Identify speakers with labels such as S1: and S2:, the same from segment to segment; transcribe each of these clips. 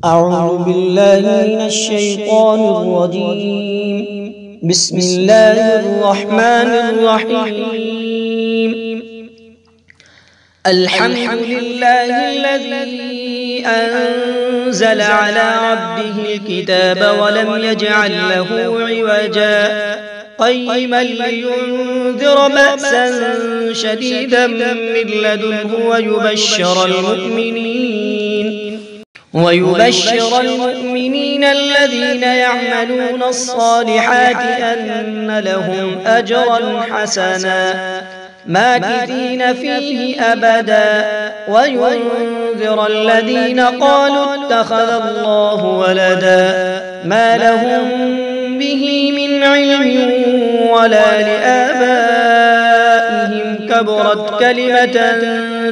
S1: أعوذ بالله من الشيطان الرجيم. بسم الله الرحمن الرحيم. الحمد لله الذي أنزل على عبده الكتاب ولم يجعل له عوجا قيما لينذر بأسا شديدا من لدنه ويبشر المؤمنين الذين يعملون الصالحات أن لهم أجرا حسنا ماكثين فيه أبدا وينذر الذين قالوا اتخذ الله ولدا ما لهم به من علم ولا لآبائهم كبرت كلمة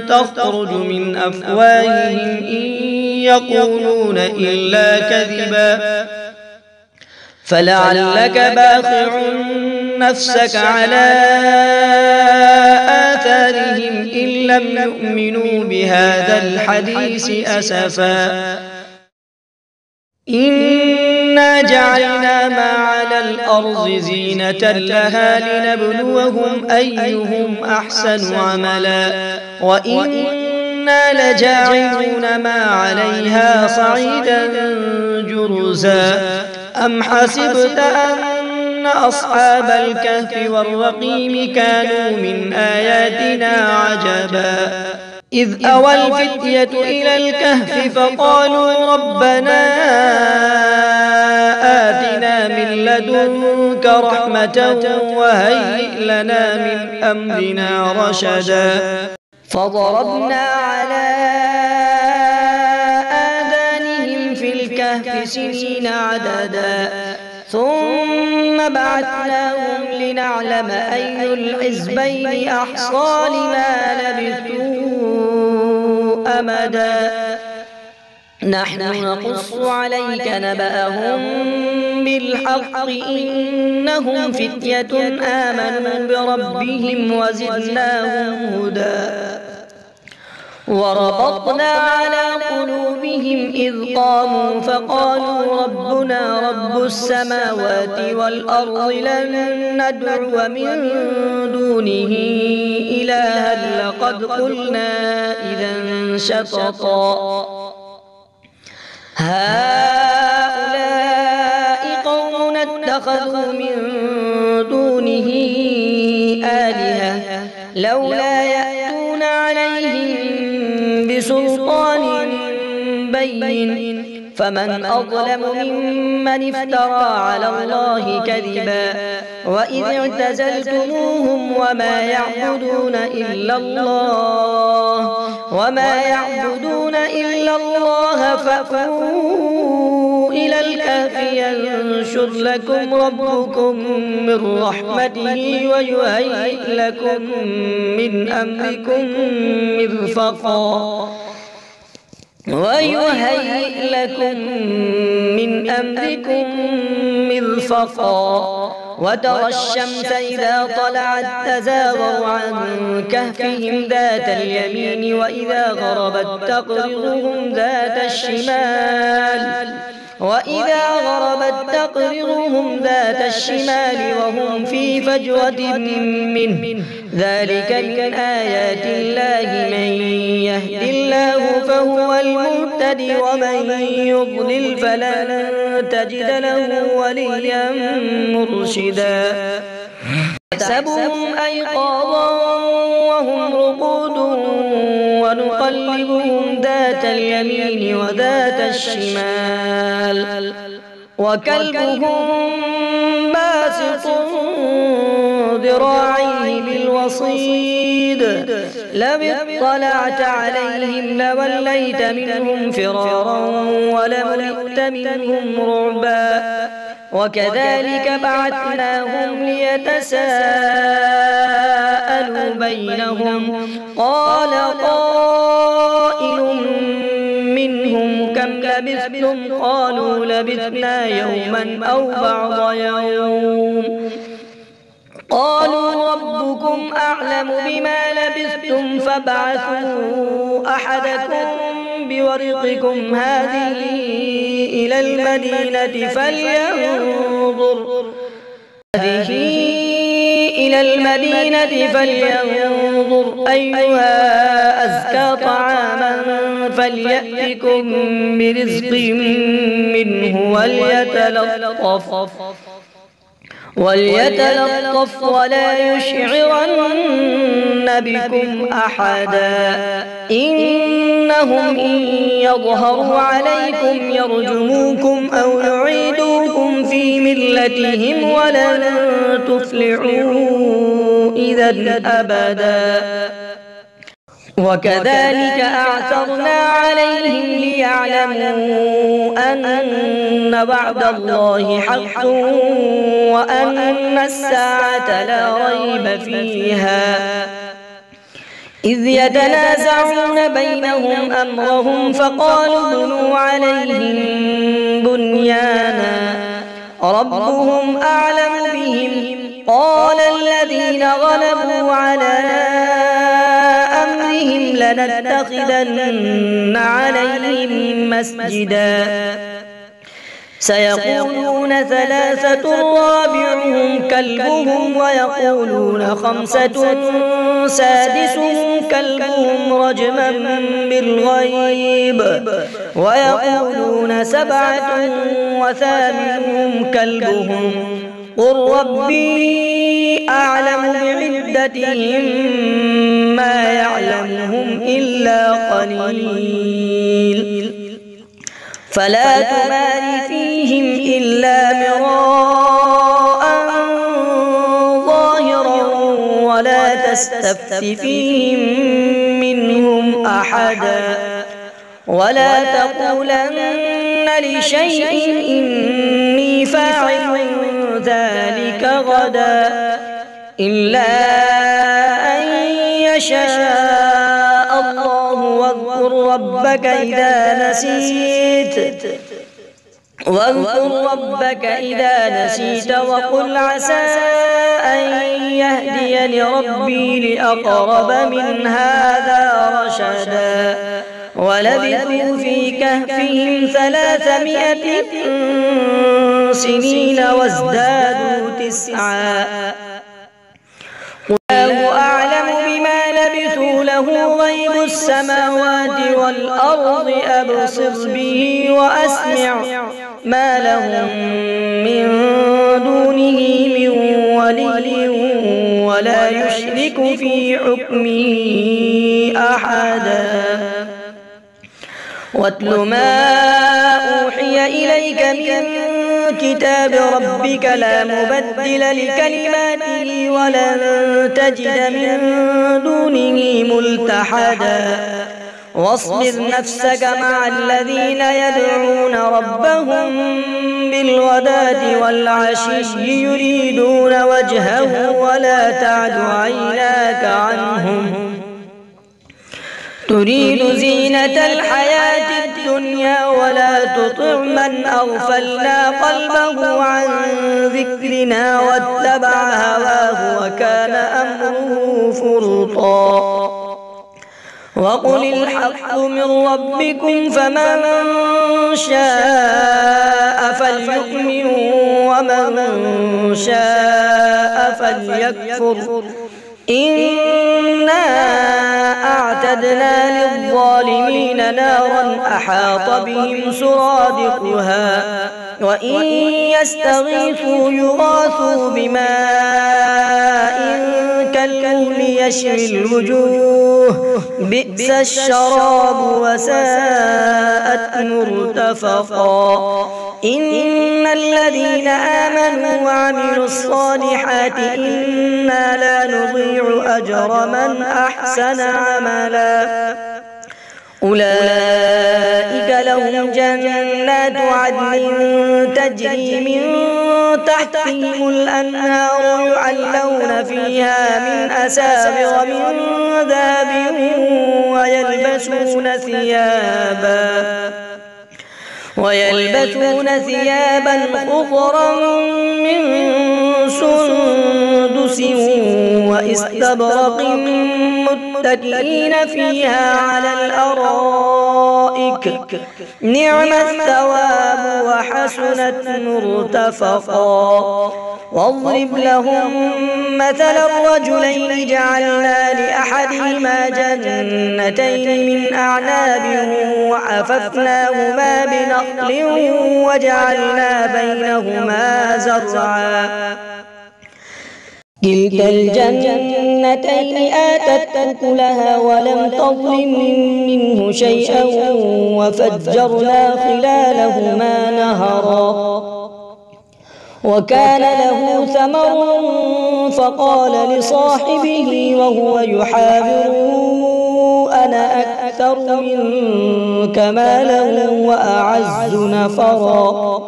S1: تخرج من أفواههم إن يقولون إلا كذبا فلعلك باخع نفسك على آثارهم إن لم يؤمنوا بهذا الحديث أسفا إنا جعلنا ما على الأرض زينة لها لنبلوهم أيهم أحسن عملا وإنا لجاعلون ما عليها صعيدا جرزا أم حسبت أن أصحاب الكهف والرقيم كانوا من آياتنا عجبا إذ أوى الفتية إلى الكهف فقالوا ربنا آتنا من لدنك رحمة وهيئ لنا من أمرنا رشدا فضربنا على آذانهم في الكهف سنين عددا ثم بعثناهم لنعلم أي الحزبين أحصى لما لبثوا أمدا نحن نقص عليك نبأهم بالحق إنهم فتية آمنوا بربهم وزدناهم هدى وربطنا على قلوبهم إذ قاموا فقالوا ربنا رب السماوات والأرض لن ندعو من دونه إلها لقد قلنا إذا شططا هؤلاء قوم اتخذوا من دونه آلهة لولا يأتون عليهم بسلطان بين فمن أظلم ممن افترى على الله كذبا وإذ اعتزلتموهم وما يعبدون إلا الله فأووا إلى الكهف ينشر لكم ربكم من رحمته ويهيئ لكم من أمركم مرفقا وترى الشمس إذا طلعت تزاور عن كهفهم ذات اليمين وإذا غربت تقرضهم ذات الشمال وهم في فجوة منه ذلك من آيات الله من يهد الله فهو المهتد ومن يضلل فلن تجد له وليا مرشدا يحسبهم أيقاظا وهم رقود ونقلبهم ذات اليمين وذات الشمال وكلبهم باسط ذراعيه بالوصيد لو اطلعت عليهم لوليت منهم فرارا ولملئت منهم رعبا وكذلك بعثناهم ليتساءلوا بينهم قال قائل منهم كم لبثتم قالوا لبثنا يوما أو بعض يوم قالوا ربكم أعلم بما لبثتم فابعثوا أحدكم بورقكم هذه إلى المدينة فلينظر أيها أزكى طعاما فليأتكم برزق منه وليتلطف ولا يشعرن بكم أحدا إنهم إن يظهروا عليكم يرجموكم أو يعيدوكم في ملتهم ولن تفلحوا إذا أبدا وكذلك أعثرنا عليهم ليعلموا أن وعد الله حق وأن الساعة لا ريب فيها إذ يتنازعون بينهم أمرهم فقالوا ابنوا عليهم بنيانا ربهم أعلم بهم قال الذين غلبوا على أمرهم لنتخذن عليهم مسجدا سيقولون ثلاثة رابعهم كلبهم ويقولون خمسة سادسهم كلبهم رجما بالغيب ويقولون سبعة وثامنهم كلبهم قل ربي أعلم بعدتهم ما يعلمهم إلا قليل فلا تمار فيهم إلا مراء ظاهرا ولا تستفت فيهم منهم أحدا ولا تقولن لشيء إني فاعل ذلك غدا إلا أن يشاء الله واذكر ربك إذا نسيت وقل عسى أن يهديني ربي لأقرب من هذا رشدا ولبثوا في كهفهم 300 سنين وازدادوا 9 الله أعلم بما لبثوا له غيب السماوات والأرض أبصر به وأسمع ما لهم من دونه من ولي ولا يشرك في حكمه أحدا واتل ما أوحي إليك من كتاب ربك لا مبدل لكلماته ولن تجد من دونه ملتحدا واصبر نفسك مع الذين يدعون ربهم بالغداة والعشي يريدون وجهه ولا تعد عيناك عنهم تريد زينة الحياة الدنيا ولا تطع من أغفلنا قلبه عن ذكرنا واتبع هواه وكان أمره فرطا وقل الحق من ربكم فمن شاء فليؤمن ومن شاء فليكفر إنا أعتدنا للظالمين نارا أحاط بهم سرادقها وإن يستغيثوا يغاثوا بماء كالمهل يشوي الوجوه بئس الشراب وساءت مرتفقا إن الذين آمنوا وعملوا الصالحات إنا لا نضيع أجر من أحسن عملا أولئك لهم جنات عدن تجري من تحتهم الأنهار يحلون فيها من أساور من ذهب ويلبسون ثيابا خضرا من سندس واستبرق متكئين فيها على الأرائك ربك نعم الثواب وحسنت مرتفقا. واضرب لهم مثل الرجلين جعلنا لأحدهما جنتين من أعناب وحففناهما بنخل وجعلنا بينهما زرعا كلتا الجنتين آتت أكلها ولم تظلم منه شيئا وفجرنا خلالهما نهرا وكان له ثمر فقال لصاحبه وهو يحاوره أنا أكثر منك مالا وأعز نفرا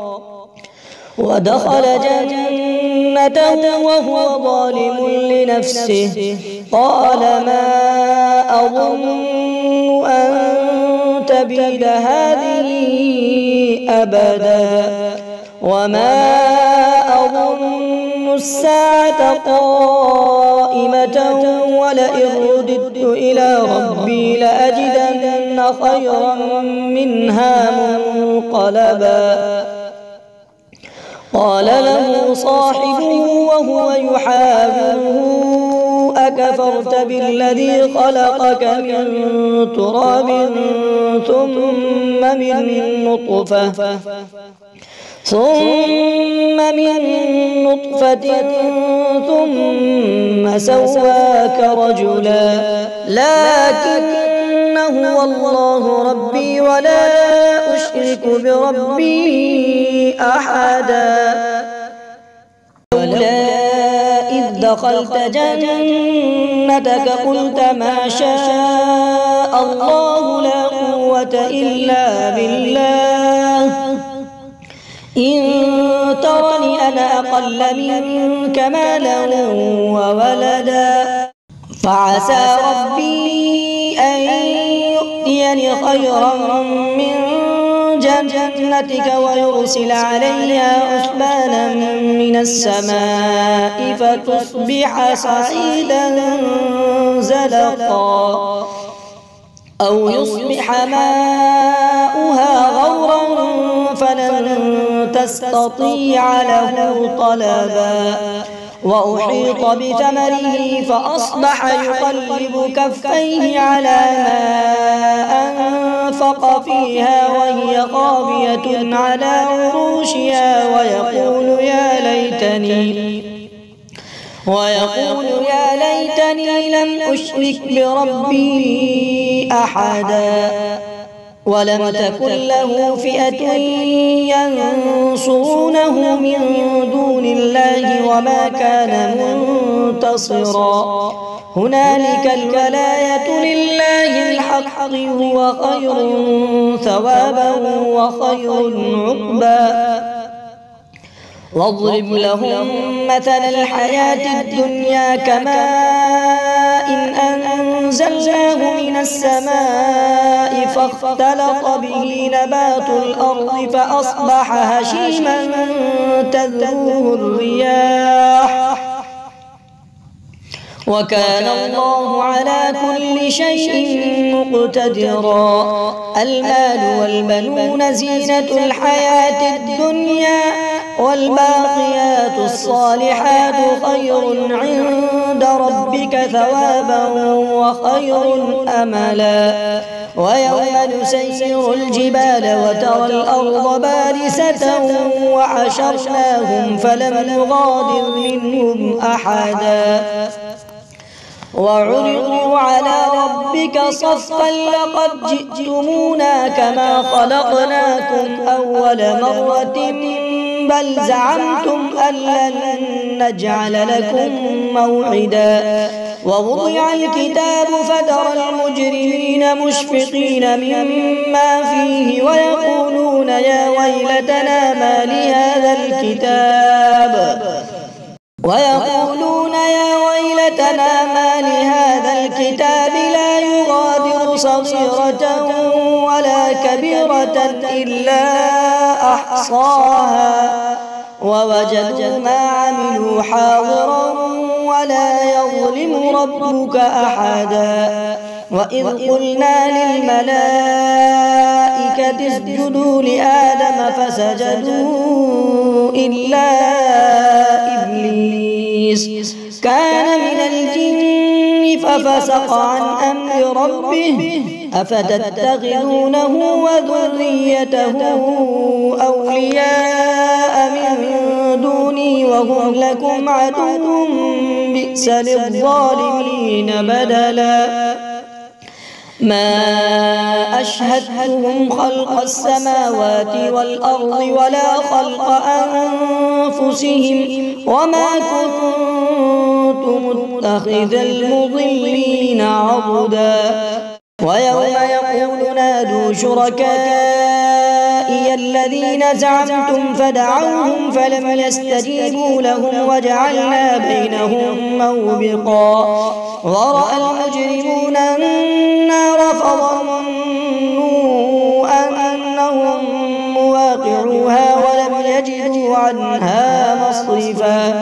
S1: ودخل جنته وهو ظالم لنفسه قال ما أظن أن تبيد هذه أبدا وما أظن الساعة قائمة ولئن رددت إلى ربي لأجدن خيرا منها منقلبا. قال له صاحبه وهو يحاوره أكفرت بالذي خلقك من تراب ثم من نطفة ثم سواك رجلا لكن هو الله ربي ولا أشرك بربي أحدا. ولولا إذ دخلت جنتك قلت ما شاء الله لا قوة إلا بالله إن ترني أنا أقل منك مالا وولدا فعسى ربي أن يؤتيني خيرا من جنتك ويرسل عليها حسبانا من السماء فتصبح صعيدا زلقا أو يصبح ماؤها غورا فلن تستطيع له طلبا. وأحيط بثمره فأصبح يقلب كفيه على ما أنفق فيها وهي خاوية على عروشها ويقول يا ليتني لم أشرك بربي أحدا. ولم تكن له فئة ينصرونه من دون الله وما كان منتصرا. هنالك الولاية لله الحق هو خير ثوابا وخير عقبا. واضرب لهم مثل الحياة الدنيا كماء أنزلناه من السماء فاختلط به نبات الأرض فأصبح هشيما تذروه الرياح وكان الله على كل شيء مقتدرا. المال والبنون زينة الحياة الدنيا والباقيات الصالحات خير عند ربك ثوابا وخير أملا. ويوم نسير الجبال وترى الأرض بارزة وحشرناهم فلم نغادر منهم أحدا. وعرضوا على ربك صفا لقد جئتمونا كما خلقناكم أول مرة بل زعمتم أن لن نجعل لكم موعدا. ووضع الكتاب فترى المجرمين مشفقين مما فيه ويقولون يا ويلتنا ما لهذا الكتاب لا يغادر صغيرة ولا كبيرة إلا أحصاها ووجدوا ما عملوا حاضرا ولا يظلم ربك أحدا. وإذ قلنا للملائكة الملائكة اسجدوا لآدم فسجدوا إلا إبليس كان من الجن ففسق عن أمر ربه أفتتخذونه وذريته أولياء من دوني وهم لكم عدو بئس للظالمين بدلا ما أشهدتهم خلق السماوات والأرض ولا خلق أنفسهم وما كنت متخذ المضلين عضدا ويوم يقول نادوا شركائي الذين زعمتم فدعوهم فلم يستجيبوا لهم وجعلنا بينهم موبقا ورأى المجرمون النار فظنوا أنهم مواقعوها ولم يجدوا عنها مصرفا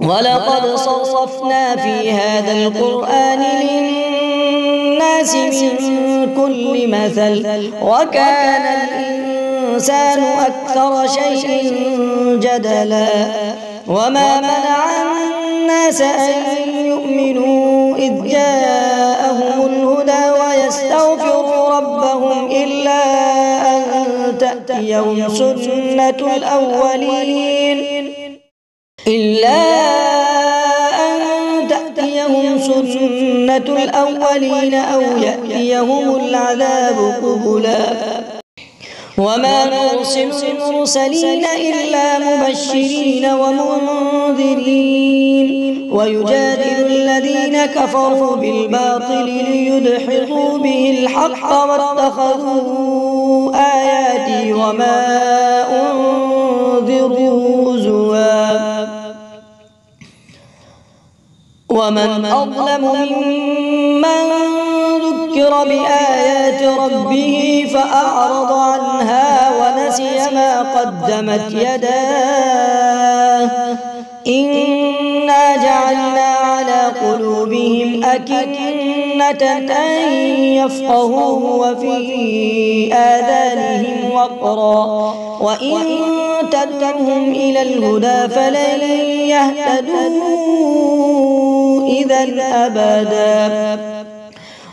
S1: ولقد صرفنا في هذا القرآن للناس من كل مثل وكان الإنسان أكثر شيء جدلا وما منع الناس أن يؤمنوا إذ جاءهم الهدى ويستغفروا ربهم إلا أن تأتيهم سنة الأولين أو يأتيهم العذاب قبلا وما نرسل المرسلين إلا مبشرين ومنذرين ويجادل الذين كفروا بالباطل ليدحضوا به الحق واتخذوا آياتي وما أنذروا هزوا ومن أظلم ممن ذكر بآيات ربه فأعرض عنها ونسي ما قدمت يداه إنا جعلنا على قلوبهم أكنة أن يفقهوه وفي آذانهم وقرا وإن تدعوهم إلى الهدى فلن يهتدوا إذا أبدا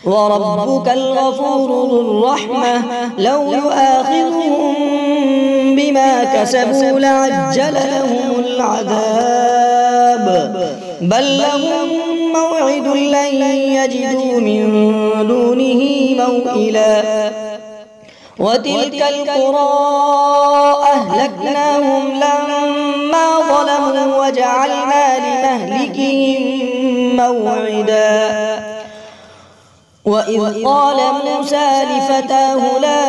S1: وربك الغفور ذو الرحمة لو يؤاخذهم بما كسبوا لعجل لهم العذاب بل لهم موعد لن يجدوا من دونه موئلا وتلك القرى أهلكناهم لما ظلموا وجعلنا لمهلكهم موعدا وإذ قال موسى لفتاه لا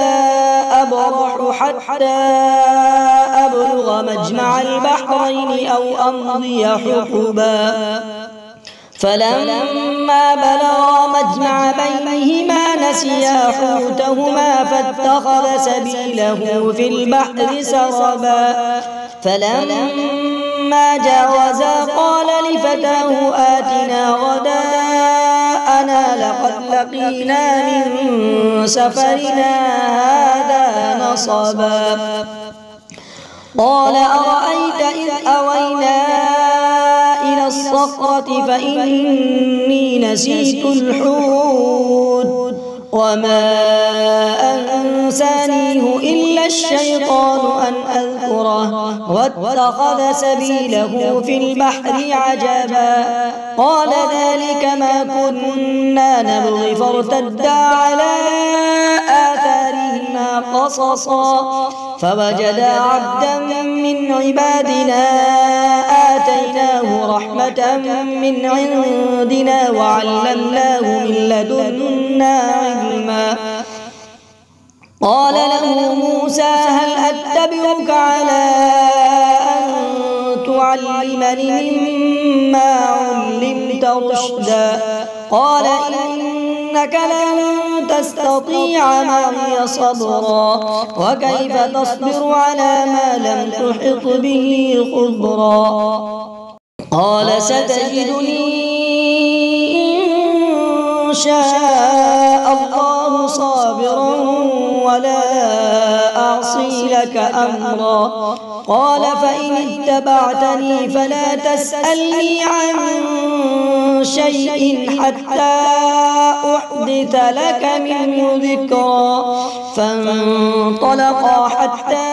S1: أبرح حتى أبلغ مجمع البحرين أو أمضي حقبا فلما بلغا مجمع بينهما نسيا حوتهما فاتخذ سبيله في البحر سربا فلما جاوزا قال لفتاه آتنا غداءنا لقد لقينا من سفرنا هذا نصبا قال أرأيت إذ أوينا إلى الصخرة فإني نسيت الحوت وما أنسانيه إلا الشيطان أن أذكره واتخذ سبيله في البحر عجبا قال ذلك ما كنا نبغي فارتدا على آثارهما قصصا فوجدا عبدا من عبادنا آتيناه رحمة من عندنا وعلمناه من لدنا علما قال له موسى هل أتبعك على أن تعلمني مما علمت رشدا قال إنك لن تستطيع معي صبرا وكيف تصبر على ما لم تحط به خبرا قال ستجدني إن شاء الله صابرا ولا أعصي لك أمرا. قال فإن اتبعتني فلا تسألني عن شيء حتى أحدث لك منه ذكرا. فانطلقا حتى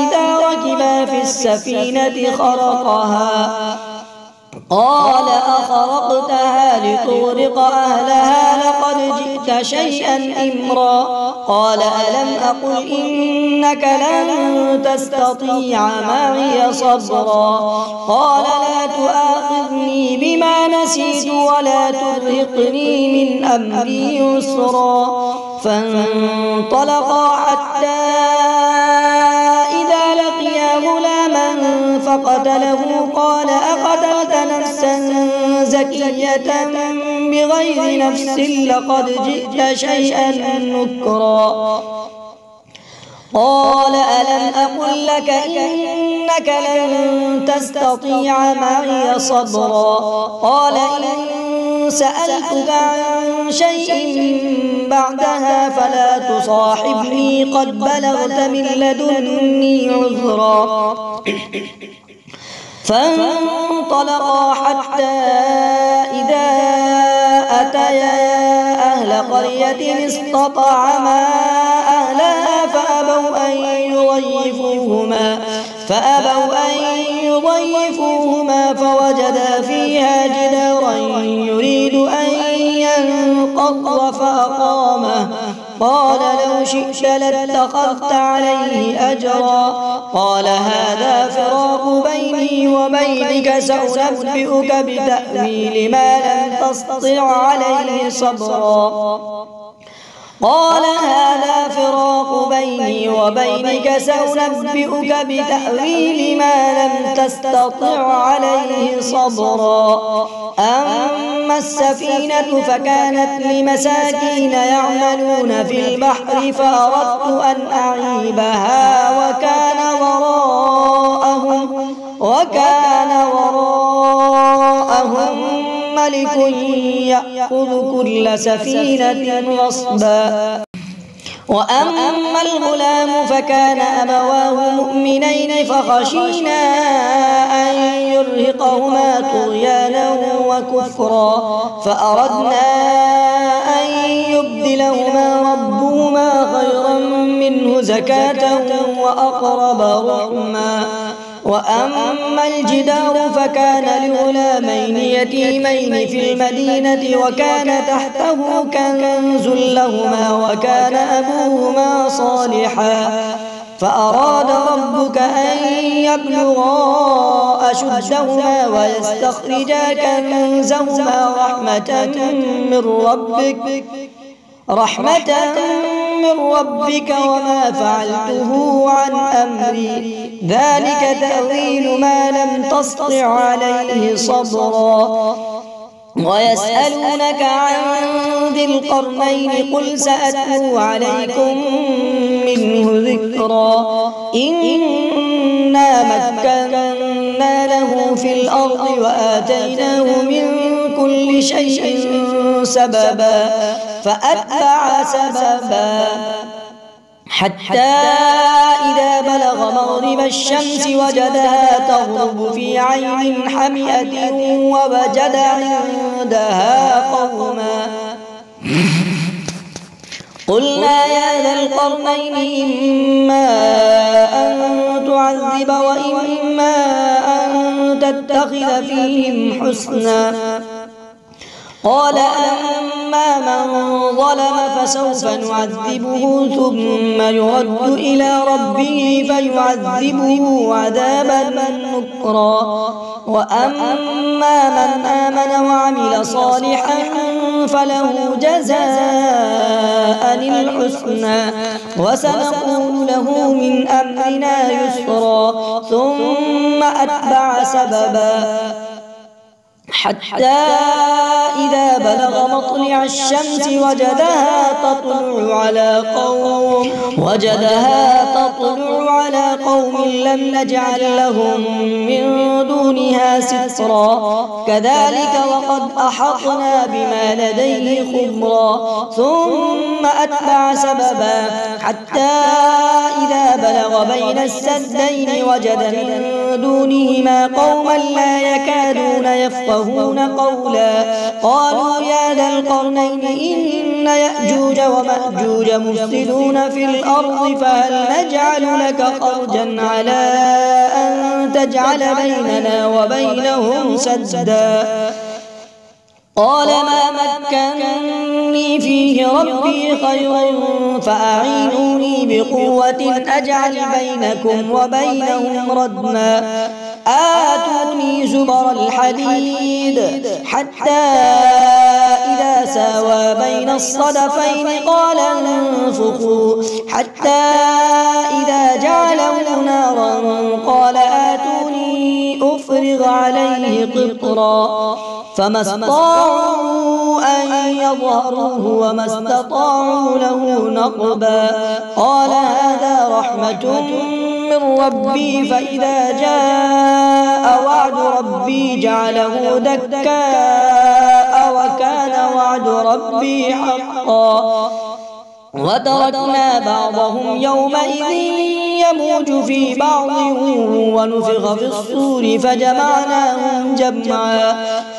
S1: إذا ركبا في السفينة خرقها. قال أخرقتها لتغرق أهلها لقد جئت شيئا إمرا. قال ألم أقل إنك لن تستطيع معي صبرا. قال لا تؤاخذني بما نسيت ولا ترهقني من أمري يسرا. فانطلقا حتى إذا لقيا غلاما فقتله. قال أقتلت نفسا زكية بغير نفس لقد جئت شيئا نكرا. قال ألم أقل لك إنك لن تستطيع معي صبرا. قال إن سألتك عن شيء بعدها فلا تصاحبني قد بلغت من لدني عذرا. فانطلقا حتى إذا أتيا أهل قرية استطعما أهلها فأبوا أن يضيفوهما فوجدا فيها جدارا يريد أن ينقض فأقامه. قال لو شئت لاتخذت عليه أجرا. قال هذا فراق بيني وبينك سأنبئك بتأويل ما لم تستطع عليه صبرا. قال هذا فراق بيني وبينك سأنبئك بتأويل ما لم تستطع عليه صبرا. أما السفينة فكانت لمساكين يعملون في البحر فأردت أن أعيبها وكان وراءهم ملك يأخذ كل سفينة غصبا. وأما الغلام فكان أبواه مؤمنين فخشينا أن يرهقهما طغيانا وكفرا فأردنا أن يبدلهما ربهما خيرا منه زكاة وأقرب رحما. وأما الجدار فكان لغلامين يتيمين في المدينة وكان تحته كنز لهما وكان أبوهما صالحا. فأراد ربك أن يبلغا أشدهما ويستخرجا كنزهما رحمة من ربك وما فعلته عن أمري ذلك تأويل ما لم تسطع عليه صبرا. ويسألونك عن ذي القرنين قل سأتلو عليكم منه ذكرا. إنا مكنا له في الأرض وآتيناه من كل شيء سببا فأتبع سببا حتى إذا بلغ مغرب الشمس وجدها تغرب في عين حمئة ووجد عندها قوما. قلنا يا ذا القرنين إما أن تعذب وإما أن تتخذ فيهم حسنا. قال أما من ظلم فسوف نعذبه ثم يرد إلى ربه فيعذبه عذابا نكرا. وأما من آمن وعمل صالحا فله جزاء الحسنى وسنقول له من أمرنا يسرا. ثم أتبع سببا حتى إذا بلغ مطلع الشمس وجدها تطلع على قوم لم نجعل لهم من دونها سترا كذلك وقد أحطنا بما لديه خبرا ثم أتبع سببا حتى إذا بلغ بين السدين وجد من دونهما قوما لا يكادون يفقهون قولا قالوا يا ذا القرنين إن يأجوج ومأجوج مفسدون في الأرض فهل نجعل لك خرجا على أن تجعل بيننا وبينهم سدا قال ما مكنني فيه ربي خير فأعينوني بقوة أجعل بينكم وبينهم ردما آتوني زبر الحديد حتى إذا ساوى بين الصدفين قال انفخوا حتى إذا جعله نارا قال آتوني أفرغ عليه قطرا فما استطاعوا أن يظهروه وما استطاعوا له نقبا قال هذا رحمة من ربي فإذا جاء وعد ربي جعله دكاء وكان وعد ربي حقا وتركنا بعضهم يومئذ يموج في بعض ونفخ في الصور فجمعناهم جمعا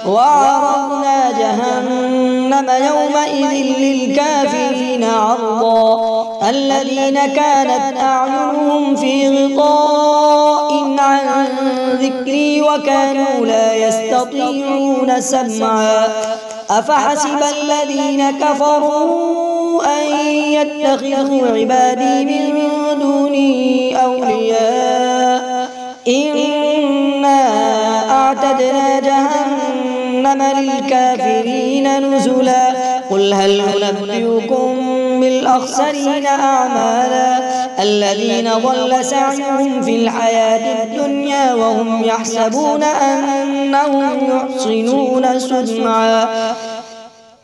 S1: وعرضنا جهنم يومئذ للكافرين عرضا الذين كانت أعينهم في غطاء عن ذكري وكانوا لا يستطيعون سمعا أفحسب الذين كفروا أن يتخذوا عبادي من دوني أولياء إنا أعتدنا جهنم للكافرين نزلا قل هل ننبئكم بالأخسرين أعمالا الذين ضل سعيهم في الحياة الدنيا وهم يحسبون أنهم يحسنون صنعا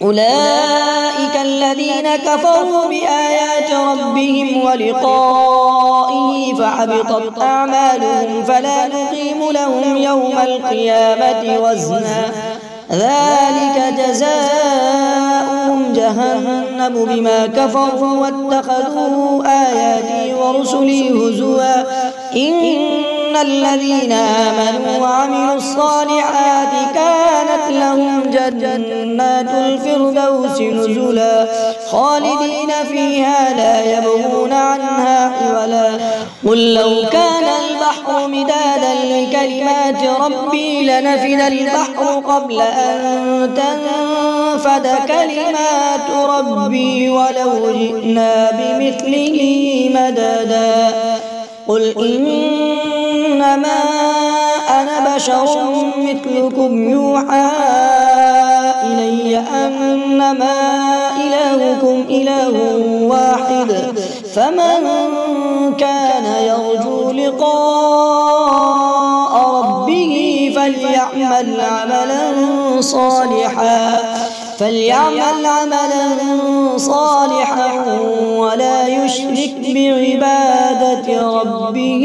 S1: أولئك الذين كفروا بآيات ربهم ولقائه فحبطت أعمالهم فلا نقيم لهم يوم القيامة وزنا ذلك جزاؤهم جهنم بما كفروا واتخذوا آياتي ورسلي هزوا إن الذين آمنوا وعملوا الصالحات كانت لهم جنات الفردوس نزلا خالدين فيها لا يبغون عنها حولا قل لو كان البحر مدادا لكلمات ربي لنفد البحر قبل أن تنفد كلمات ربي ولو جئنا بمثله مددا قل إنما أنا بشر مثلكم يوحى إلي أنما إلهكم إله واحد فمن كان يرجو لقاء ربه فليعمل عملا صالحا ولا يشرك بعبادة ربه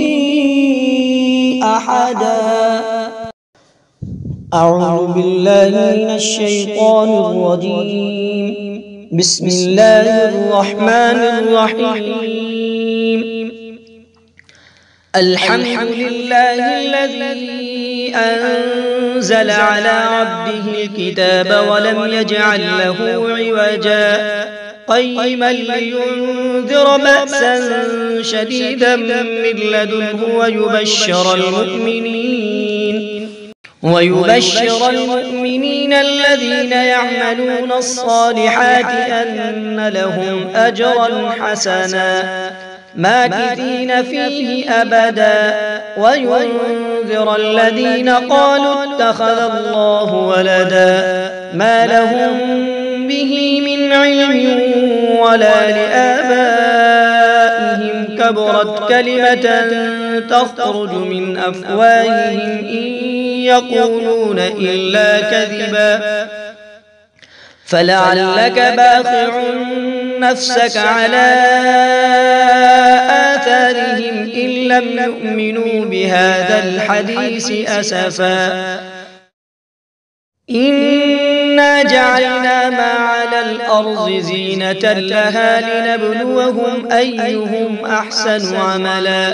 S1: أحدا أعوذ بالله من الشيطان الرجيم بسم الله الرحمن الرحيم الحمد لله الذي أنزل على عبده الكتاب ولم يجعل له عوجا قيما لينذر بأسا شديدا من لدنه ويبشر المؤمنين الذين يعملون الصالحات أن لهم أجرا حسنا ماكثين فيه أبدا وينذر الذين قالوا اتخذ الله ولدا ما لهم به من علم ولا لآبائهم كبرت كلمة تخرج من أفواههم إن يقولون إلا كذبا فلعلك باخع نفسك على آثارهم إن لم يؤمنوا بهذا الحديث أسفا إنا جعلنا ما على الأرض زينة لها لنبلوهم أيهم أحسن عملا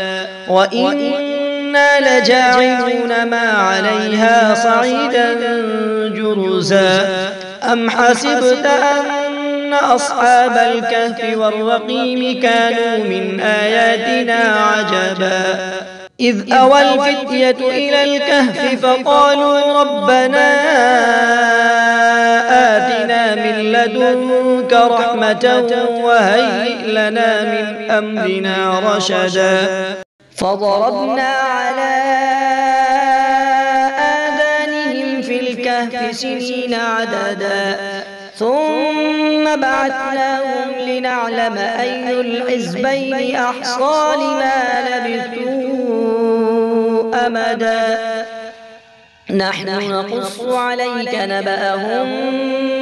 S1: وإنا لجاعلون ما عليها صعيدا جرزا أم حسبت أن أصحاب الكهف والرقيم كانوا من آياتنا عجبا إذ أوى الفتية إلى الكهف فقالوا ربنا آتنا من لدنك رحمة وهيئ لنا من أمرنا رشدا فضربنا على آذانهم في الكهف سنين عددا ثم بعثناهم لنعلم أي الحزبين أحصى لما لبثوا أمدا نحن نقص عليك نبأهم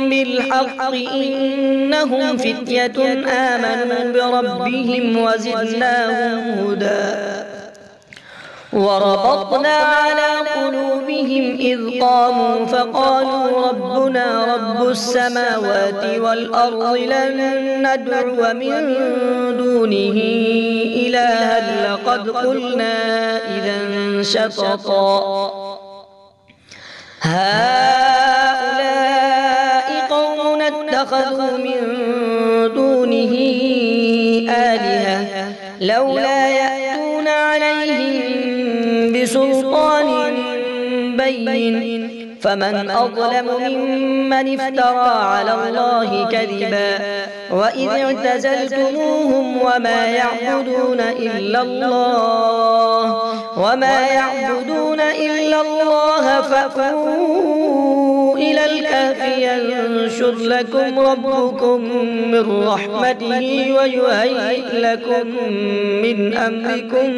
S1: بالحق إنهم فتية آمنوا بربهم وزدناهم هدى وربطنا على قلوبهم إذ قاموا فقالوا ربنا رب السماوات والأرض لن ندعو من دونه إلها لقد قلنا إذا شططا هؤلاء قوم اتخذوا من دونه آلهة لولا يأتون عليهم بسلطان بين فمن أظلم ممن افترى على الله كذبا وإذ اعتزلتموهم وما يعبدون إلا الله فأووا إلى الكهف ينشر لكم ربكم من رحمته ويهيئ لكم من أمركم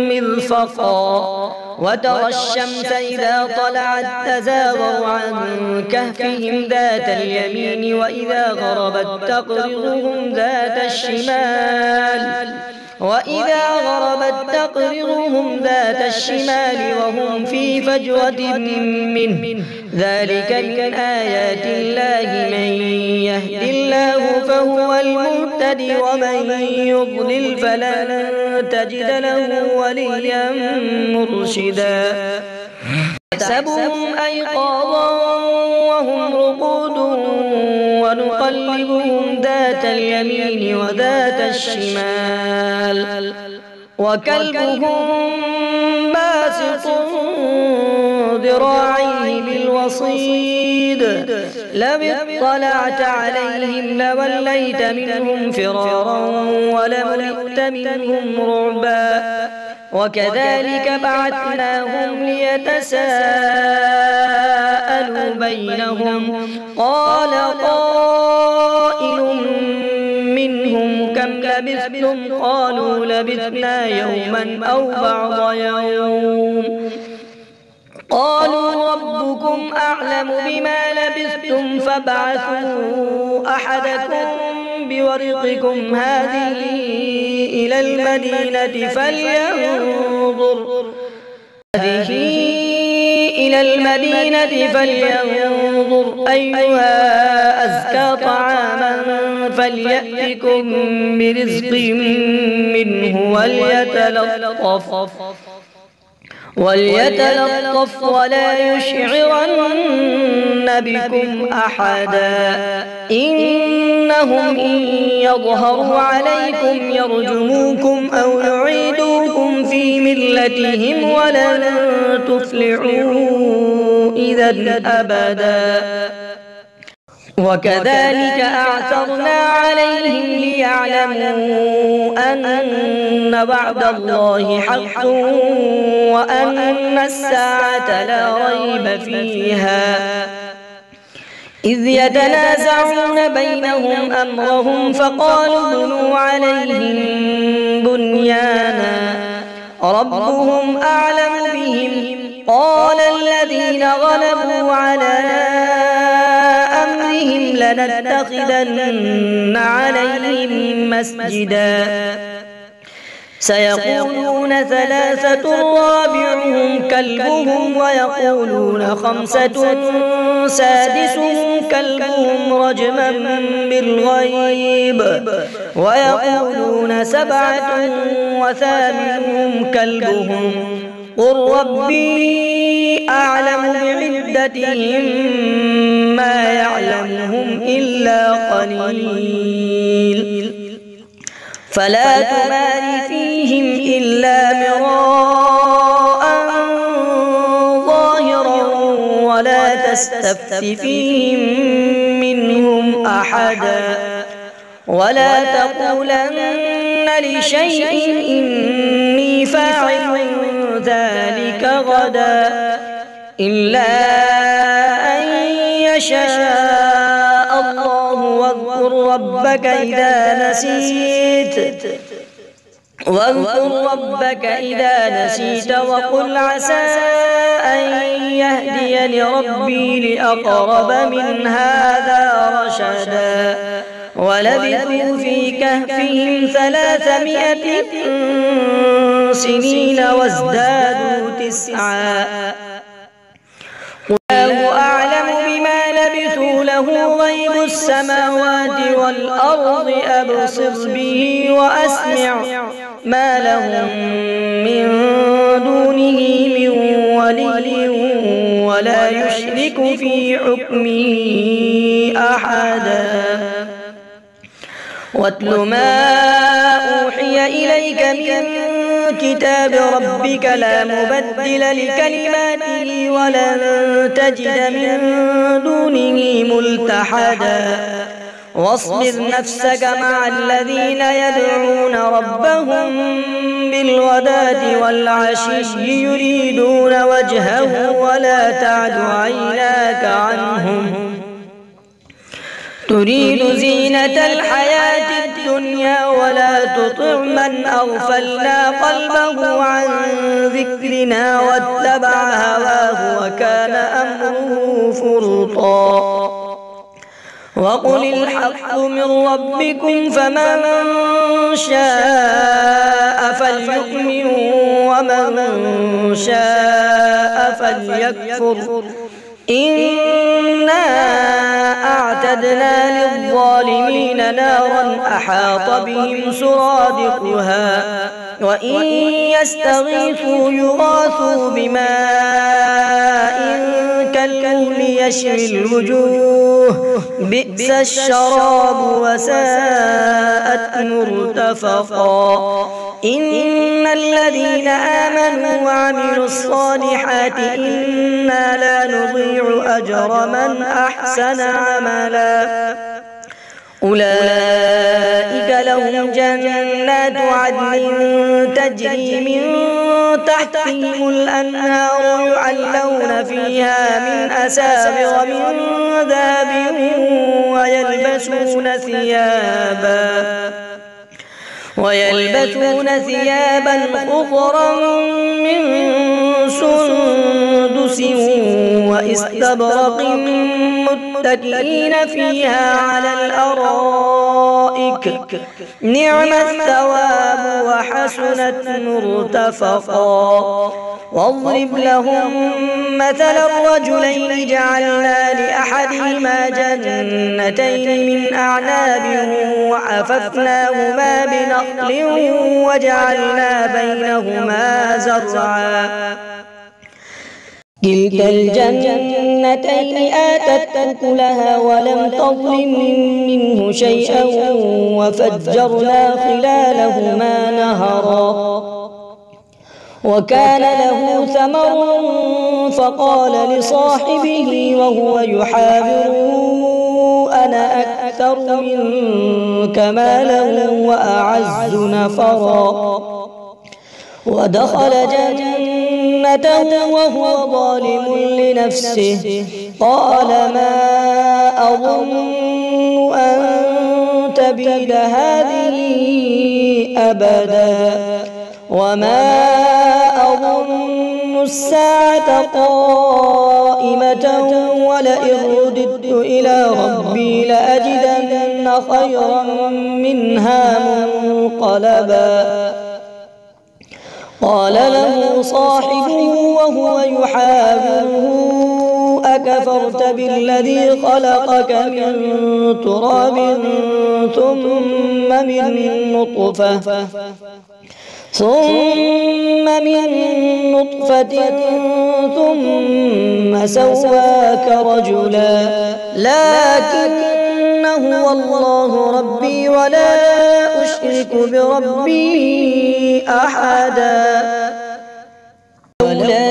S1: مرفقا وترى الشمس إذا طلعت تزاور عن كهفهم ذات اليمين وإذا غربت تقرضهم ذات الشمال وهم في فجوة منه ذلك من آيات الله من يهد الله فهو المهتدي ومن يضلل فلن تجد له وليا مرشدا يحسبهم أيقاظا وهم رقود ونقلبهم ذات اليمين وذات الشمال وكلبهم باسط ذراعيه بالوصيد لو اطلعت عليهم لوليت منهم فرارا ولملئت منهم رعبا وكذلك بعثناهم ليتساءلوا بينهم قال قائل منهم كم لبثتم قالوا لبثنا يوما أو بعض يوم قالوا ربكم أعلم بما لبثتم فابعثوا أحدكم بورقكم هذه إلى المدينة فلينظر أيها أزكى طعاما فليأتكم برزق منه وليتلطف ولا يشعرن بكم أحدا إنهم إن يظهروا عليكم يرجموكم أو يعيدوكم في ملتهم ولن تفلحوا إذا أبدا وكذلك أعثرنا عليهم ليعلموا أن وعد الله حق وأن الساعة لا ريب فيها إذ يتنازعون بينهم أمرهم فقالوا ابنوا عليهم بنيانا ربهم أعلم بهم قال الذين غلبوا على أمرهم لنتخذن عليهم مسجدا سيقولون ثلاثة رابعهم كلبهم ويقولون خمسة سادسهم كلبهم رجما بالغيب ويقولون سبعة وثامنهم كلبهم قل ربي أعلم بعدتهم ما يعلمهم إلا قليل فلا تمار فيهم إلا مراء ظاهرا ولا تستفت فيهم منهم أحدا ولا تقولن لشيء إني فاعل ذلك غدا إلا أن يشاء الله واذكر ربك إذا نسيت وقل عسى أن يهديني ربي لأقرب من هذا رشدا ولبثوا في كهفهم 300 سنين وازدادوا 9 الله أعلم بما لبثوا له غيب السماوات والأرض أبصر به وأسمع ما لهم من دونه من ولي ولا يشرك في حكمه أحدا واتل ما أوحي إليك من كتاب ربك لا مبدل لكلماته ولن تجد من دونه ملتحدا واصبر نفسك مع الذين يدعون ربهم بالغداة والعشي يريدون وجهه ولا تعد عيناك عنهم تريد زينة الحياة الدنيا ولا تطع من أغفلنا قلبه عن ذكرنا واتبع هواه وكان أمره فرطا وقل الحق من ربكم فمن شاء فليؤمن ومن شاء فليكفر إنا أعتدنا للظالمين نارا أحاط بهم سرادقها وإن يستغيثوا يغاثوا بماء كالمهل يشوي الوجوه بئس الشراب وساءت مرتفقا إن الذين آمنوا وعملوا الصالحات إنا لا نضيع أجر من أحسن عملا أولئك لهم جنات عدن تجري من تحتهم الأنهار يحلون فيها من أساور من ذهب ويلبسون ثيابا خضرا من سندس واستبرق متكئين فيها على الأرائك نعم الثواب وحسنت مرتفقا واضرب لهم مثل الرجلين جعلنا لأحدهما جنتين من أعناب وحففناهما بنخل وجعلنا بينهما زرعا كلتا الجنتين آتت أكلها ولم تظلم منه شيئا وفجرنا خلالهما نهرا وكان له ثمر فقال لصاحبه وهو يحاوره أنا أكثر منك مالا وأعز نفرا ودخل جنته جنته وهو ظالم لنفسه قال ما أظن أن تبيد هذه أبدا وما أظن الساعة قائمة ولئن رددت إلى ربي لأجدن خيرا منها منقلبا. قال له صاحبه وهو يحاوره أكفرت بالذي خلقك من تراب ثم من نطفة ثم سواك رجلا لكن هو الله ربي ولا أشرك بربي أحدا. لولا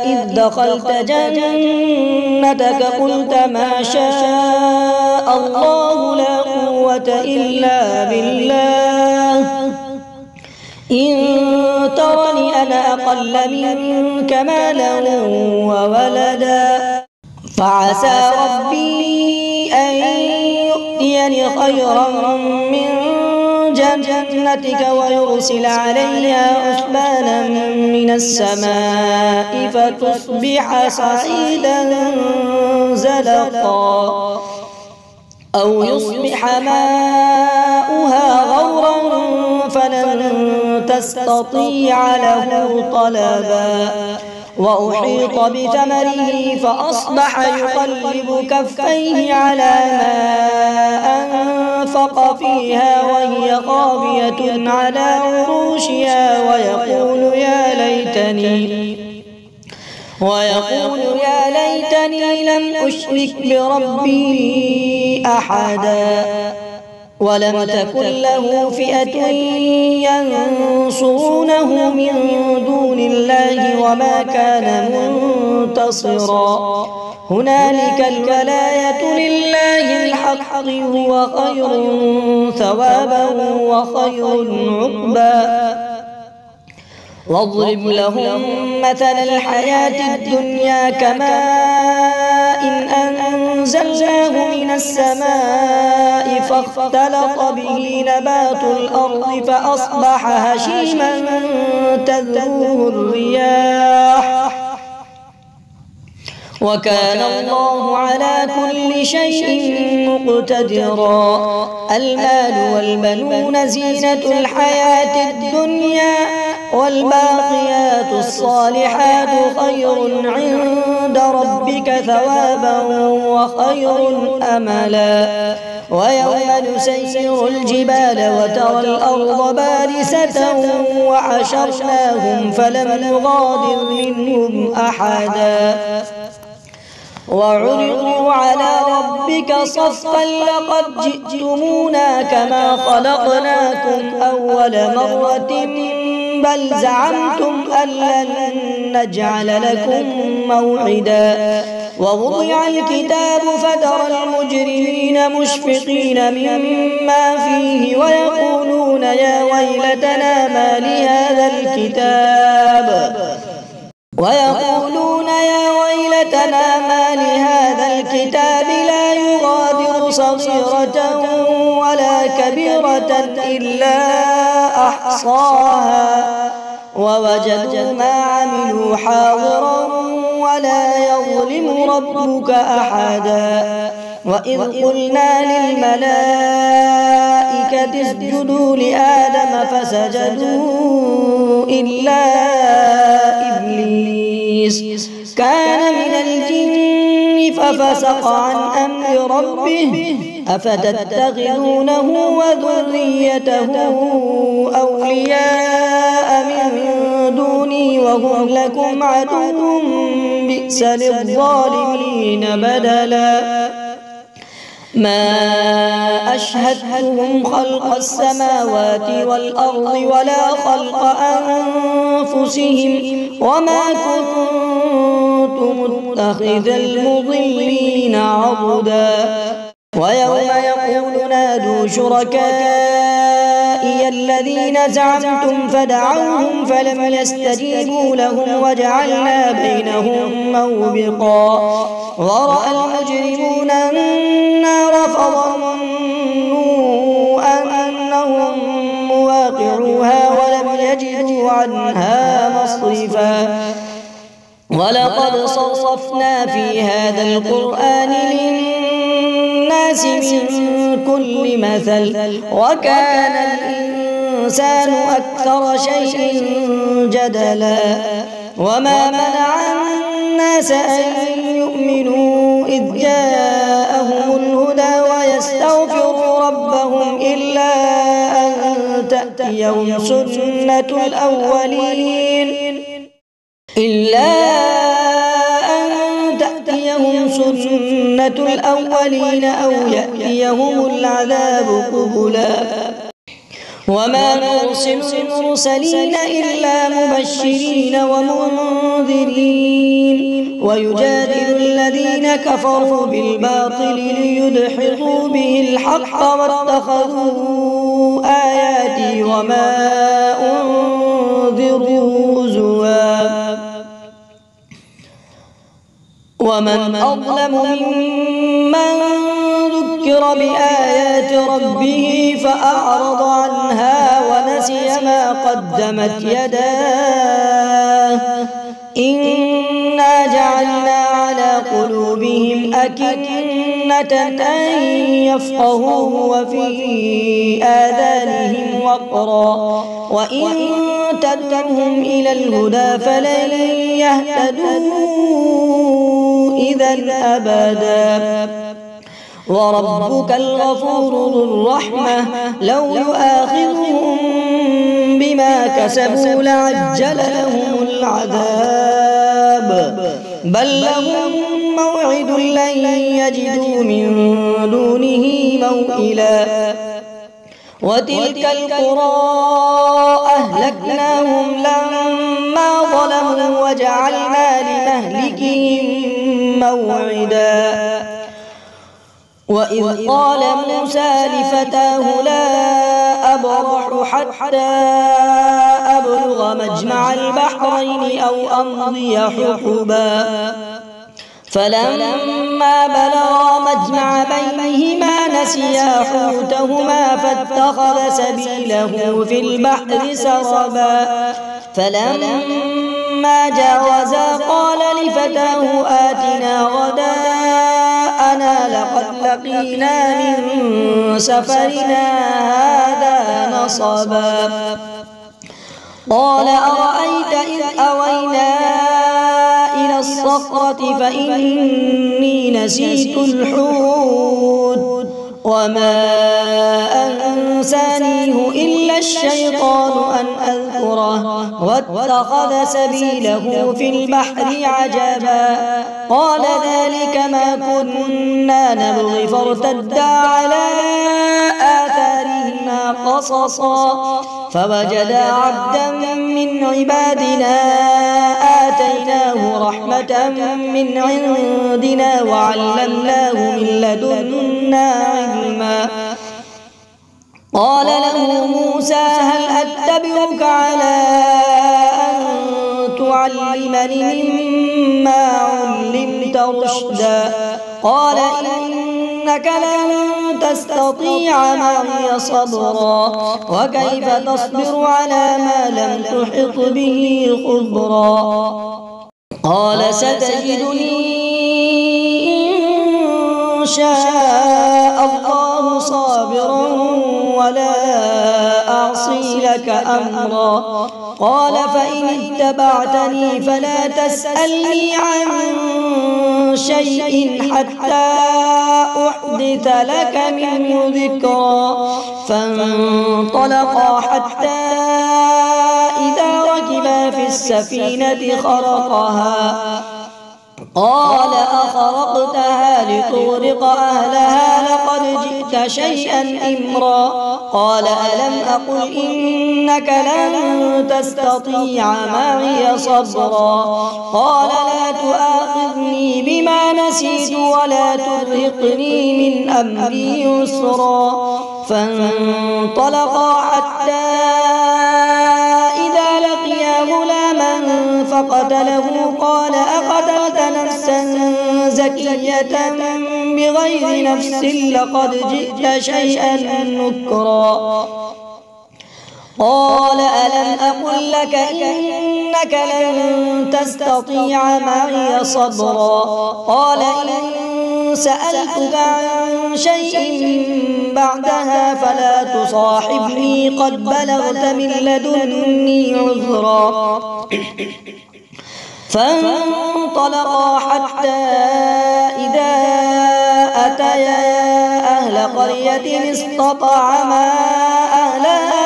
S1: إذ دخلت جنتك قلت ما شاء الله لا قوة إلا بالله إن ترني أنا أقل منك مالا وولدا فعسى ربي أن يؤتيني خيرا من جنتك ويرسل عليها حسبانا من السماء فتصبح صعيدا زلقا أو يصبح ماؤها غورا فلن تستطيع له طلبا. وأحيط بثمره فأصبح يقلب كفيه على ما أنفق فيها وهي خاوية على عروشها ويقول يا ليتني لم أشرك بربي أحدا. ولم تكن له فئة ينصرونه من دون الله وما كان منتصرا. هنالك الولاية لله الحق هو خير ثوابا وخير عقبا. واضرب لهم مثل الحياة الدنيا كماء إن أنزلناه من السماء فاختلط به نبات الأرض فأصبح هشيما تذروه الرياح وكان الله على كل شيء مقتدرا. المال والبنون زينة الحياة الدنيا والباقيات الصالحات خير عند ربك ثوابا وخير أملا. ويوم نسير الجبال وترى الأرض بارزة وحشرناهم فلم نغادر منهم أحدا. وعرضوا على ربك صفا لقد جئتمونا كما خلقناكم أول مرة بل زعمتم أن لن نجعل لكم موعدا. ووضع الكتاب فترى المجرمين مشفقين مما فيه ويقولون يا ويلتنا ما لهذا الكتاب لا يغادر صغيرة ولا كبيرة إلا أحصاها ووجدوا ما عملوا حاضرا ولا يظلم ربك أحدا. وإذ قلنا للملائكة اسجدوا لآدم فسجدوا إلا إبليس كان من الجن ففسق عن أمر ربه أفتتخذونه وذريته أولياء من دوني وهم لكم عدو بئس للظالمين بدلا. ما أشهدتهم خلق السماوات والأرض ولا خلق أنفسهم وما كنت متخذ المضلين عضدا. ويوم يقول نادوا شركائي شركائي الذين زعمتم فدعوهم فلم يستجيبوا لهم وجعلنا بينهم موبقا ورأى المجرمون النار فظنوا أنهم مواقعوها ولم يجدوا عنها مصرفا ولقد صرفنا في هذا القرآن للناس من كل مثل وكان الإنسان أكثر شيء جدلا وما منع الناس أن يؤمنوا إذ جاءهم الهدى ويستغفروا ربهم إلا أن تأتيهم سنة الأولين أو يأتيهم العذاب قبلا وما نرسل المرسلين إلا مبشرين ومنذرين ويجادل الذين كفروا بالباطل ليدحضوا به الحق واتخذوا آياتي وما أنذروا هزوا ومن أظلم ممن ذكر بآيات ربه فأعرض عنها ونسي ما قدمت يداه إنا جعلنا على قلوبهم أكنة أن يفقهوه وفي آذانهم وقرا وإن تدعهم إلى الهدى فلن يهتدوا إذا أبدا وربك الغفور ذو الرحمة لو يؤاخذهم بما كسبوا لعجل لهم العذاب بل لهم موعد لن يجدوا من دونه موئلا وتلك القرى أهلكناهم لما ظلموا وجعلنا لمهلكهم موعدا وإذ قال موسى لفتاه لا أبرح حتى أبلغ مجمع البحرين أو أمضي حقبا فلما بلغا مجمع بينهما نسيا حوتهما فاتخذ سبيله في البحر سربا فلما جاوزا قال لفتاه آتنا غداءنا لقد لقينا من سفرنا هذا نصبا قال أرأيت إذ أوينا إلى الصخرة فإني نسيت الحوت وما أنسانيه إلا الشيطان أن أذكره واتخذ سبيله في البحر عجبا قال ذلك ما كنا نبغي فارتدا على آثارهما قصصا فوجدا عبدا من عبادنا آتيناه رحمة من عندنا وعلمناه من لدنا علما قال له موسى هل أتبعك على أن تعلمني مما علمت رشدا قال إنك لن تستطيع معي صبرا وكيف تصبر على ما لم تحط به خبرا قال ستجدني إن شاء الله صابرا ولا أعصي لك أمرا قال فإن اتبعتني فلا تسألني عن شيء حتى أحدث لك منه ذكرا فانطلقا حتى إذا ركبا في السفينة خرقها قال أخرقتها لتغرق أهلها لقد جئت شيئا إمرا قال ألم أقل إنك لن تستطيع معي صبرا قال لا تؤاخذني بما نسيت ولا ترهقني من أمري يسرا فانطلقا حتى إذا لقيا غلاما فقتله قال أقتلت نفسا زكية بغير نفس لقد جئت شيئا نكرا قال ألم أقل لك إنك لن تستطيع معي صبرا قال إن سألتك عن شيء بعدها فلا تصاحبني قد بلغت من لدني عذرا فانطلقا حتى إذا أتيا أهل قرية استطعما أهلها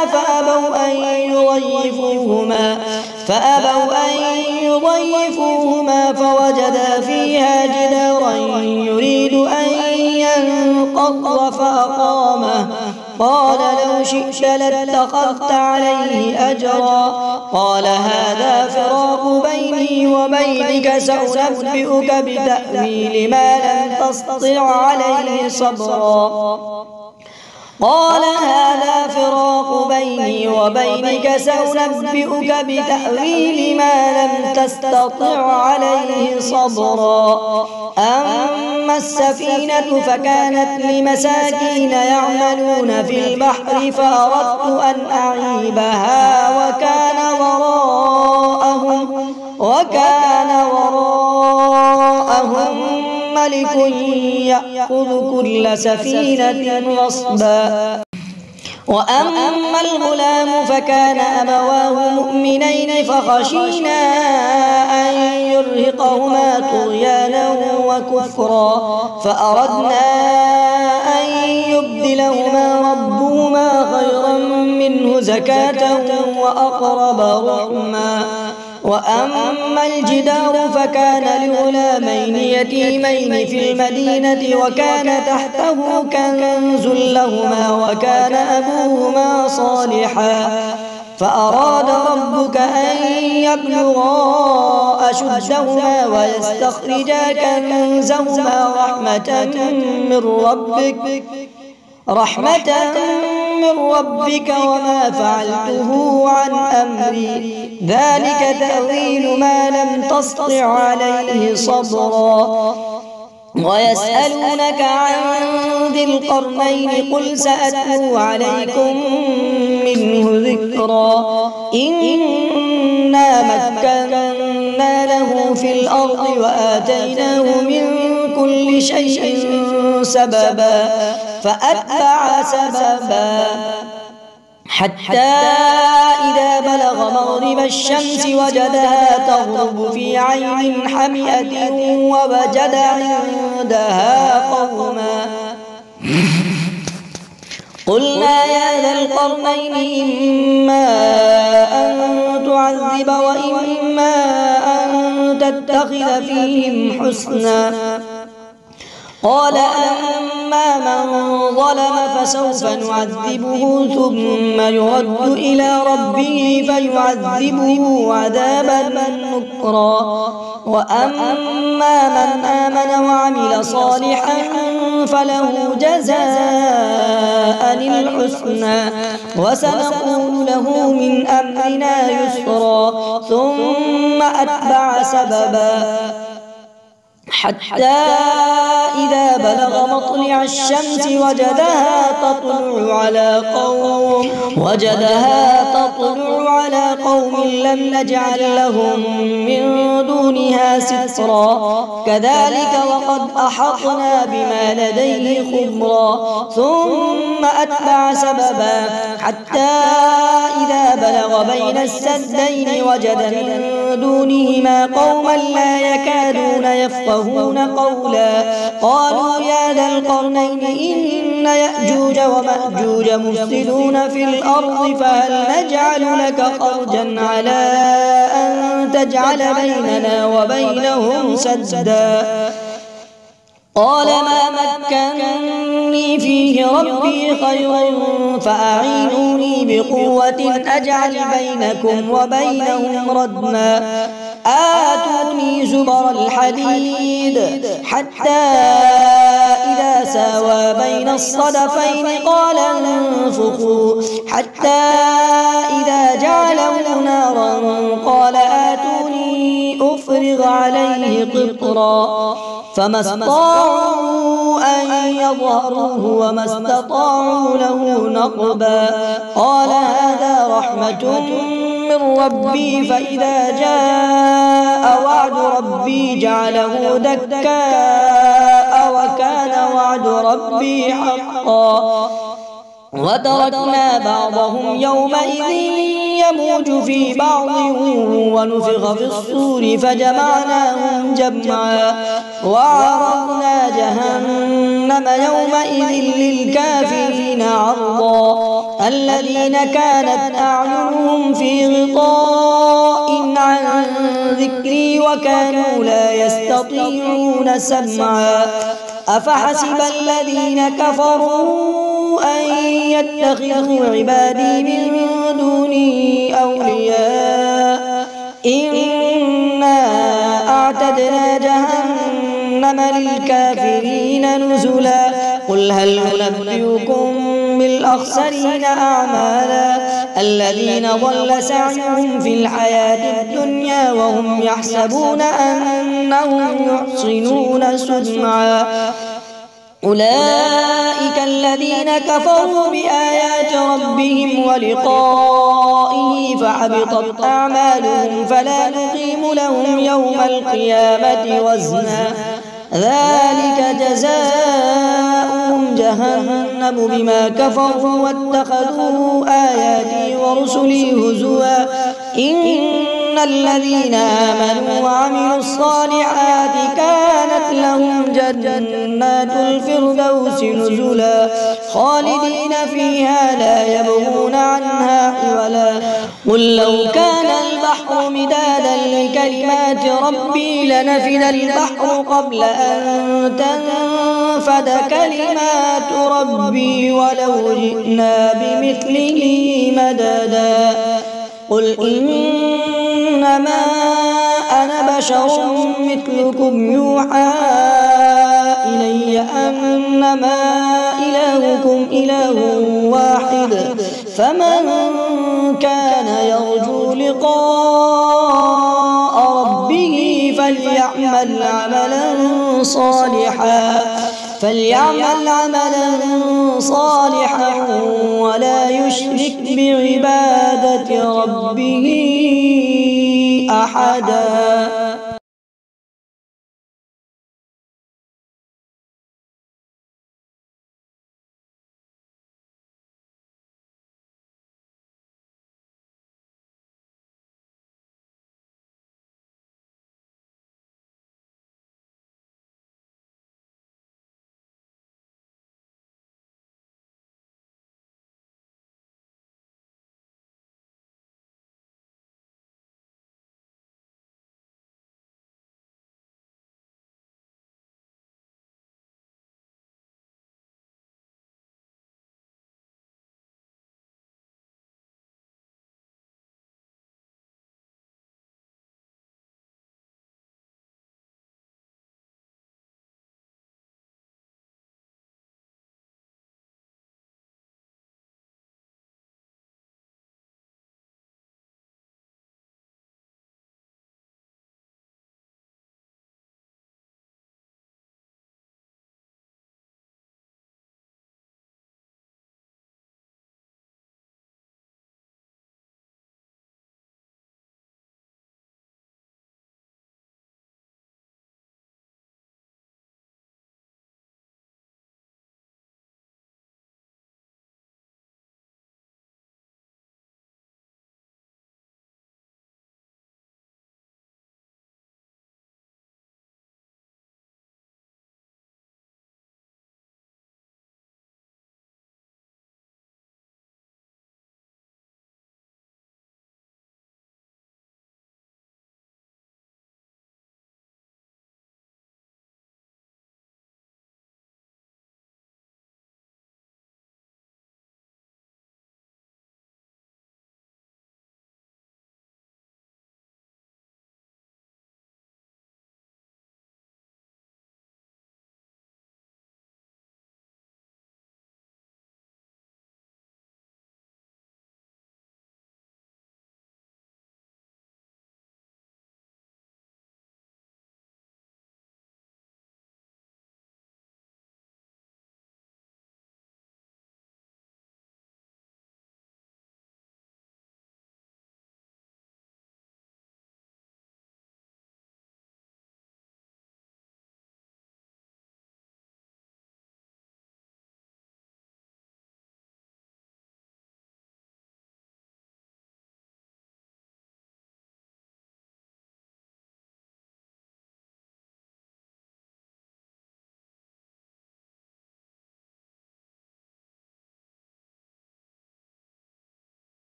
S1: فأبوا أن يضيفوهما فوجدا فيها جدارا يريد أن ينقض فأقامه قال لو شئت لاتخذت عليه أجرا قال هذا فراق بيني وبينك سأنبئك بتأويل ما لم تستطع عليه صبرا قال هذا فراق بيني وبينك سأنبئك بتأويل ما لم تستطع عليه صبرا أما السفينة فكانت لمساكين يعملون في البحر فأردت أن أعيبها وكان وراءهم ملك يأخذ كل سفينة غصبا وأما الغلام فكان أبواه مؤمنين فخشينا أن يرهقهما طغيانا وكفرا فأردنا أن يبدلهما ربهما خيرا منه زكاة وأقرب رحما وأما الجدار فكان لغلامين يتيمين في المدينة وكان تحته كنز لهما وكان أبوهما صالحا فأراد ربك أن يبلغا أشدهما ويستخرجا كنزهما رحمة من ربك وما فعلته عن أمري ذلك تأويل ما لم تسطع عليه صبرا ويسألونك عن ذي القرنين قل سأتلو عليكم منه ذكرا إنا مكنا له في الأرض وآتيناه من كل شيء سببا فأتبع سببا حتى إذا بلغ مغرب الشمس وجدها تغرب في عين حمئة ووجد عندها قوما قلنا يا ذا القرنين إما أن تعذب وإما أن تتخذ فيهم حسنا قال أما من ظلم فسوف نعذبه ثم يرد إلى ربه فيعذبه عذابا نكرا وأما من آمن وعمل صالحا فله جزاء الحسنى وسنقول له من أمرنا يسرا ثم أتبع سببا حتى إذا بلغ مطلع الشمس وجدها تطلع على قوم لم نجعل لهم من دونها سترا كذلك وقد أحطنا بما لديه خبرا ثم أتبع سببا حتى إذا بلغ بين السدين وجد من دونهما قوما لا يكادون يفقهون قولا قالوا يا ذا القرنين إن يأجوج ومأجوج مفسدون في الأرض فهل نجعل لك خرجا على أن تجعل بيننا وبينهم سدا قال ما مكنني فيه ربي خير فأعينوني بقوة أجعل بينكم وبينهم ردما آتوني زبر الحديد حتى إذا إذا ساوى بين الصدفين قال انفخوا حتى إذا جعله نارا قال آتوني أفرغ عليه قطرا فما استطاعوا أن يظهروه وما استطاعوا له نقبا قال هذا رحمة من ربي فإذا جاء وعد ربي جعله دكاء وكان وعد ربي حقا وتركنا بعضهم يومئذ يموج في بعض ونفخ في الصور فجمعناهم جمعا وعرضنا جهنم يومئذ للكافرين عرضا الذين كانت أعينهم في غطاء عن ذكري وكانوا لا يستطيعون سمعا أفحسب الذين كفروا أن يتخذوا عبادي من دوني أولياء إنا أعتدنا جهنم للكافرين نزلا قل هل أنبئكم بالأخسرين أعمالا الذين ضل سعيهم في الحياة الدنيا وهم يحسبون أنهم يحصنون صنعا أولئك الذين كفروا بآيات ربهم ولقائه فحبطت أعمالهم فلا نقيم لهم يوم القيامة وزنا ذلك جزاؤهم جهنم بما كفروا واتخذوا آياتي ورسلي هزوا إن الذين آمنوا وعملوا الصالحات كانت لهم جنات الفردوس نزلا خالدين فيها لا يبغون عنها حولا قل لو كان البحر مدادا لكلمات ربي لنفد البحر قبل أن تنفد كلمات ربي ولو جئنا بمثله مددا قل إنما أنا بشر مثلكم يوحى إلي أنما إلهكم إله واحد فمن كان يرجو لقاء ربه فليعمل عملا صالحا ولا يشرك بعبادة ربه أحدا.